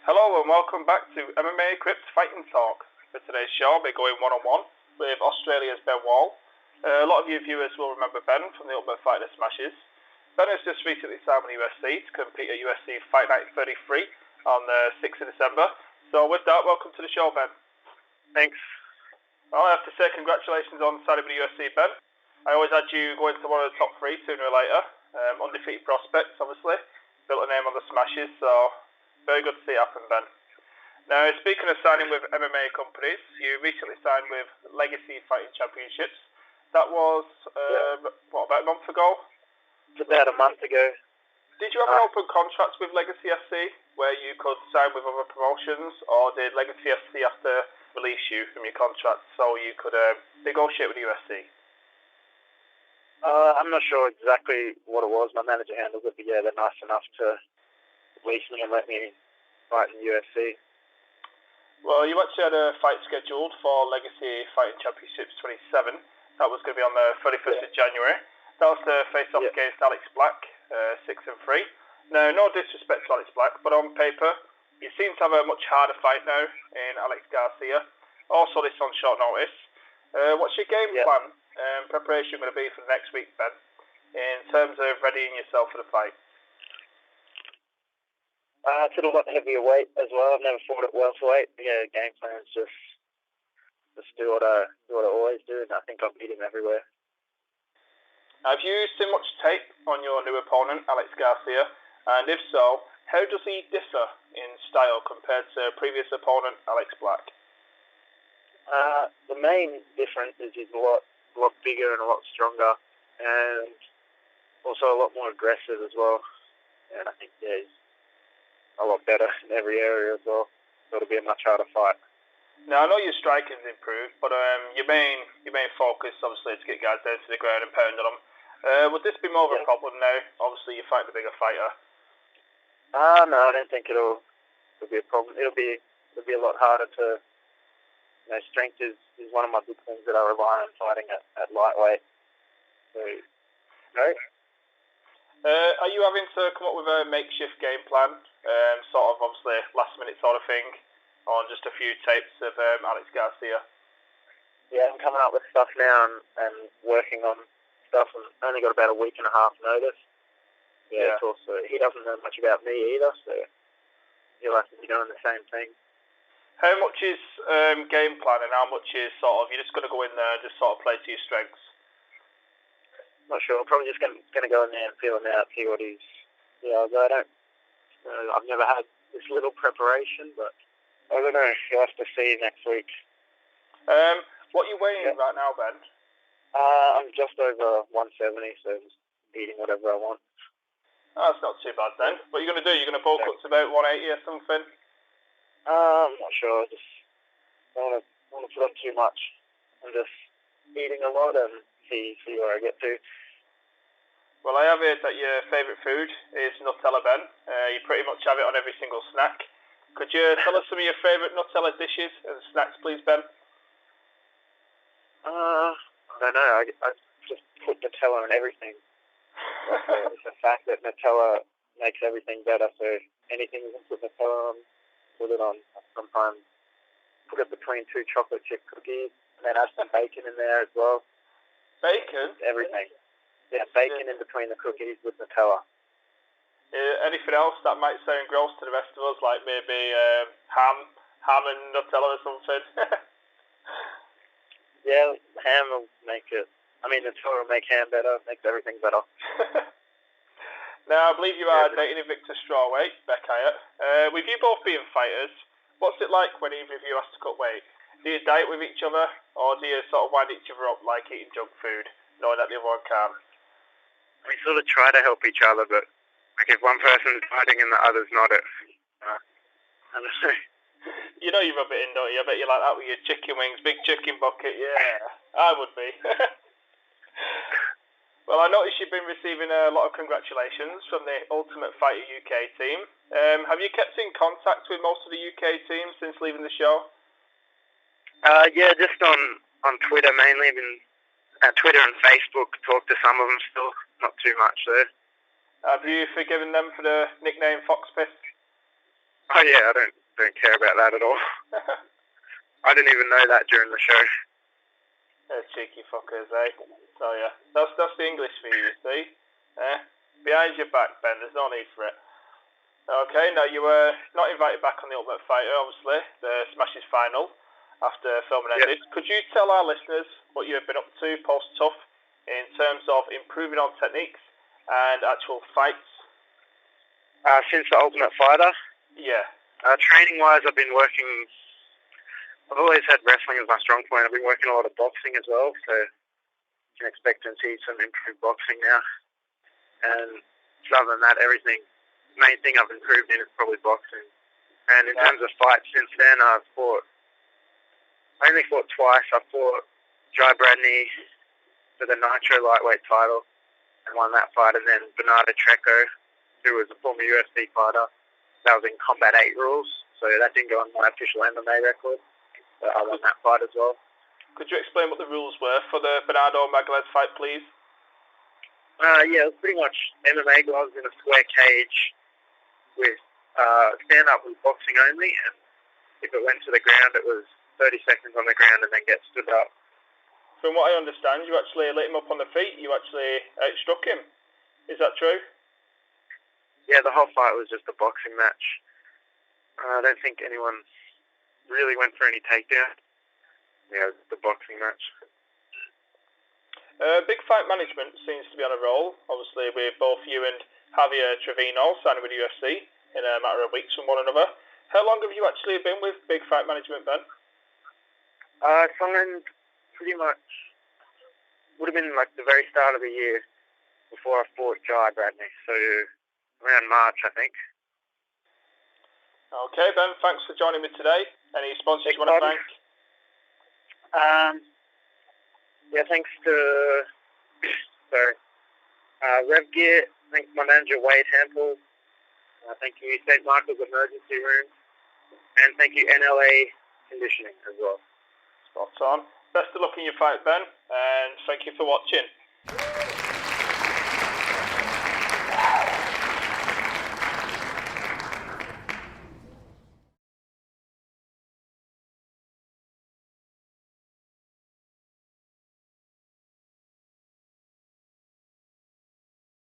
Hello and welcome back to MMA Crypt Fighting Talk. For today's show, we're going one-on-one with Australia's Ben Wall. A lot of you viewers will remember Ben from the Ultimate Fighter Smashes. Ben has just recently signed with UFC to compete at UFC Fight Night 33 on the 6th of December. So with that, welcome to the show, Ben. Thanks. Well, I have to say congratulations on signing with the UFC, Ben. I always had you going to one of the top three sooner or later. Undefeated prospects, obviously. Built a name on the Smashes, so very good to see it happen, Ben. Now, speaking of signing with MMA companies, you recently signed with Legacy Fighting Championships. That was, about a month ago? It's about a month ago. Did you have an open contract with Legacy FC where you could sign with other promotions, or did Legacy FC have to release you from your contract so you could negotiate with the UFC? I'm not sure exactly what it was. My manager handles it, but yeah, they're nice enough to release me and let me fight in the UFC. Well, you actually had a fight scheduled for Legacy Fighting Championships 27. That was going to be on the 31st of January. That was to face off against Alex Black, 6-3. Now, no disrespect to Alex Black, but on paper, you seem to have a much harder fight now in Alex Garcia. Also, this on short notice. What's your game plan and preparation going to be for next week, Ben, in terms of readying yourself for the fight? It's a lot heavier weight as well. I've never fought at welterweight. Yeah, game plan is just do what I always do, and I think I'll beat him everywhere. Have you seen much tape on your new opponent, Alex Garcia? And if so, how does he differ in style compared to previous opponent, Alex Black? The main difference is he's a lot bigger and a lot stronger, and also a lot more aggressive as well. And I think he's a lot better in every area as well. So it'll be a much harder fight. Now, I know your striking's improved, but your main focus, obviously, is to get guys down to the ground and pound on them. Would this be more of a problem now? Obviously, you're fighting a bigger fighter. No, I don't think it'll be a problem. It'll be a lot harder to. Strength is one of my big things that I rely on fighting at lightweight. So, no. Are you having to come up with a makeshift game plan, sort of obviously last minute sort of thing, on just a few tapes of Alex Garcia? Yeah, I'm coming up with stuff now and working on stuff, and only got about a week and a half notice. Yeah. Of course, he doesn't know much about me either, so he'll have to be doing the same thing. How much is game plan and how much is sort of, you're just going to go in there and just sort of play to your strengths? Not sure. I'm probably just going to go in there and feel him out, see what he's. Yeah, I've never had this little preparation, but I don't know. You'll have to see next week. What are you weighing right now, Ben? I'm just over 170, so just eating whatever I want. Oh, that's not too bad then. What are you going to do? You're going to bulk up to about 180 or something? I'm not sure. I just don't want to put on too much. I'm just eating a lot and see where I get to. Well, I have heard that your favourite food is Nutella, Ben. You pretty much have it on every single snack. Could you tell us some of your favourite Nutella dishes and snacks, please, Ben? I don't know. I just put Nutella on everything. It's the fact that Nutella makes everything better, so anything you can put Nutella on, put it on. Sometimes put it between two chocolate chip cookies, and then add some bacon in there as well. Bacon? Everything. Yeah, bacon in between the cookies with Nutella. Anything else that might sound gross to the rest of us, like maybe ham and Nutella or something? Yeah, ham will make it. I mean, Nutella will make ham better, makes everything better. Now, I believe you are dating Invicta Strawweight, Beck Hyatt. With you both being fighters, what's it like when either of you has to cut weight? Do you diet with each other, or do you sort of wind each other up like eating junk food, knowing that the other one can't? We sort of try to help each other, but like if one person's fighting and the other's not, I don't know. You know you rub it in, don't you? I bet you like that with your chicken wings, big chicken bucket. Yeah, I would be. Well, I noticed you've been receiving a lot of congratulations from the Ultimate Fighter UK team. Have you kept in contact with most of the UK team since leaving the show? Yeah, just on Twitter mainly. Twitter and Facebook, talk to some of them still. Not too much though. Have you forgiven them for the nickname Fox Piss? Oh yeah, I don't care about that at all. I didn't even know that during the show. Cheeky fuckers, eh? So yeah, that's the English for you, see? Behind your back, Ben, there's no need for it. Okay, now you were not invited back on the Ultimate Fighter, obviously, the Smashes final, after filming ended. Yep. Could you tell our listeners what you have been up to post-tough in terms of improving on techniques and actual fights? Since the Ultimate Fighter? Yeah. Training-wise, I've always had wrestling as my strong point. I've been working a lot of boxing as well, so you can expect to see some improved boxing now. And other than that, main thing I've improved in is probably boxing. And in terms of fights since then, I only fought twice. I fought Jai Bradney for the Nitro lightweight title and won that fight, and then Bernardo Treco, who was a former UFC fighter. That was in Combat 8 rules, so that didn't go on my official MMA record. But I won that fight as well. Could you explain what the rules were for the Bernardo Magalhães fight, please? Yeah, it was pretty much MMA gloves in a square cage with stand-up with boxing only, and if it went to the ground, it was 30 seconds on the ground and then get stood up. From what I understand, you actually lit him up on the feet. You actually outstruck him. Is that true? Yeah, the whole fight was just a boxing match. I don't think anyone really went for any takedown. Yeah, the boxing match. Big Fight Management seems to be on a roll, obviously with both you and Javier Trevino signing with UFC in a matter of weeks from one another. How long have you actually been with Big Fight Management, Ben? Signed pretty much, would have been like the very start of the year before I fought Jai Bradney, so around March, I think. Okay, Ben, thanks for joining me today. Any sponsors you want to thank? Yeah, thanks to Rev Gear, thanks to my manager Wade Hampel, thank you St. Michael's Emergency Room, and thank you NLA Conditioning as well. Spot on. Best of luck in your fight, Ben, and thank you for watching.